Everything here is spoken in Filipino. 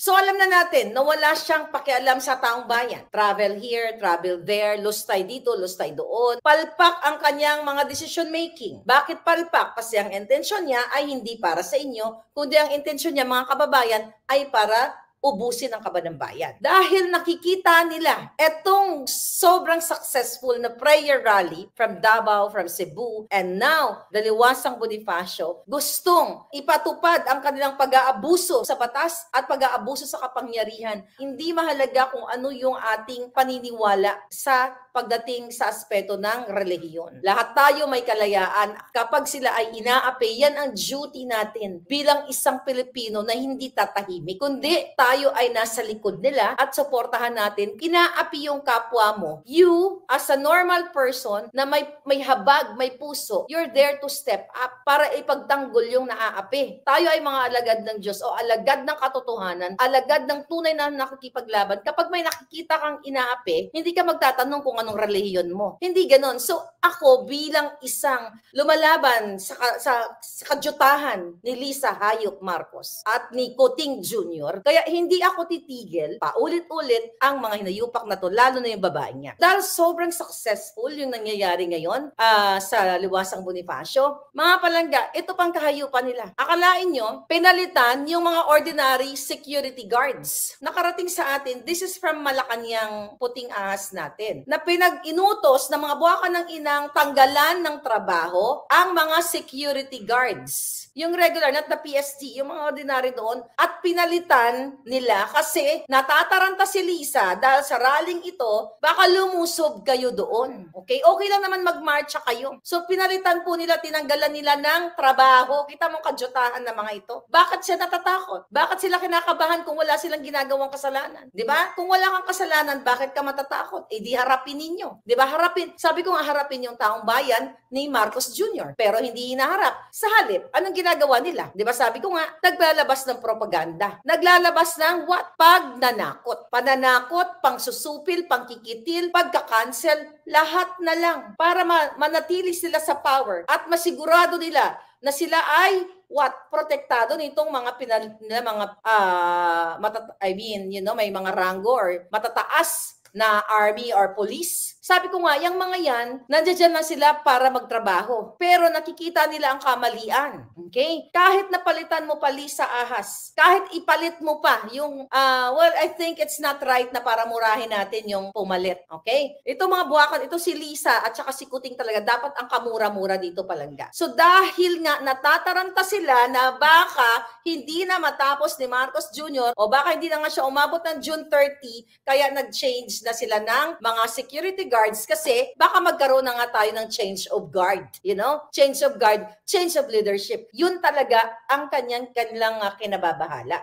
So alam na natin na wala siyang pakialam sa taong bayan. Travel here, travel there, lustay dito, lustay doon. Palpak ang kanyang mga decision making. Bakit palpak? Kasi ang intensyon niya ay hindi para sa inyo, kundi ang intensyon niya, mga kababayan, ay para ubusin ang kaba ng bayan. Dahil nakikita nila etong sobrang successful na prayer rally from Davao, from Cebu, and now Daliwasang Bonifacio, gustong ipatupad ang kanilang pag-aabuso sa batas at pag-aabuso sa kapangyarihan. Hindi mahalaga kung ano yung ating paniniwala sa pagdating sa aspeto ng relihiyon. Lahat tayo may kalayaan. Kapag sila ay inaapi, yan ang duty natin bilang isang Pilipino na hindi tatahimik, kundi tayo ay nasa likod nila at suportahan natin. Inaapi yung kapwa mo. You, as a normal person na may habag, may puso, you're there to step up para ipagtanggol yung naaapi. Tayo ay mga alagad ng Diyos o alagad ng katotohanan, alagad ng tunay na nakikipaglaban. Kapag may nakikita kang inaapi, hindi ka magtatanong kung anong relihiyon mo. Hindi ganon. So, ako bilang isang lumalaban sa kadyutahan ni Lisa Hayop Marcos at ni Coting Jr., kaya hindi ako titigil, paulit-ulit ang mga hinayupak na to, lalo na yung babae niya. Dahil sobrang successful yung nangyayari ngayon sa Liwasang Bonifacio, mga palangga, ito pang kahayupan nila. Akalain nyo, pinalitan yung mga ordinary security guards. Nakarating sa atin, this is from Malacanang Puting Ahas natin, na pinag-inutos ng mga buwakan ng inang tanggalan ng trabaho ang mga security guards. Yung regular, not the PSD, yung mga ordinary doon, at pinalitan nila kasi natataranta si Lisa dahil sa rallying ito, baka lumusob kayo doon. Okay? Okay lang naman magmarcha kayo. So pinalitan po nila, tinanggalan nila ng trabaho. Kita mong kadyutahan ng mga ito. Bakit siya natatakot? Bakit sila kinakabahan kung wala silang ginagawang kasalanan? Di ba? Kung wala kang kasalanan, bakit ka matatakot? Eh di harapin ninyo. Di ba? Harapin. Sabi ko nga harapin yung taong bayan ni Marcos Jr. Pero hindi hinaharap. Sa halip, anong ginagawa nila? Di ba? Sabi ko nga, naglalabas ng propaganda. Naglalabas ng what? Pagnanakot. Pananakot, pangsusupil, pangkikitil, pagka-cancel, lahat na lang para manatili sila sa power at masigurado nila na sila ay protektado nitong mga may mga rango or matataas na army or police. Sabi ko nga, yung mga yan, nandiyan lang sila para magtrabaho. Pero nakikita nila ang kamalian. Okay? Kahit napalitan mo pa Lisa Ahas, kahit ipalit mo pa yung, I think it's not right na para murahin natin yung pumalit. Okay? Ito mga buwakan, ito si Lisa at saka si Kuting talaga, dapat ang kamura-mura dito palangga. So dahil nga natataranta sila na baka hindi na matapos ni Marcos Jr. o baka hindi na nga siya umabot ng June 30, kaya nag-change na sila ng mga security guards kasi baka magkaroon na nga tayo ng change of guard. You know? Change of guard, change of leadership. Yun talaga ang kanilang kinababahala.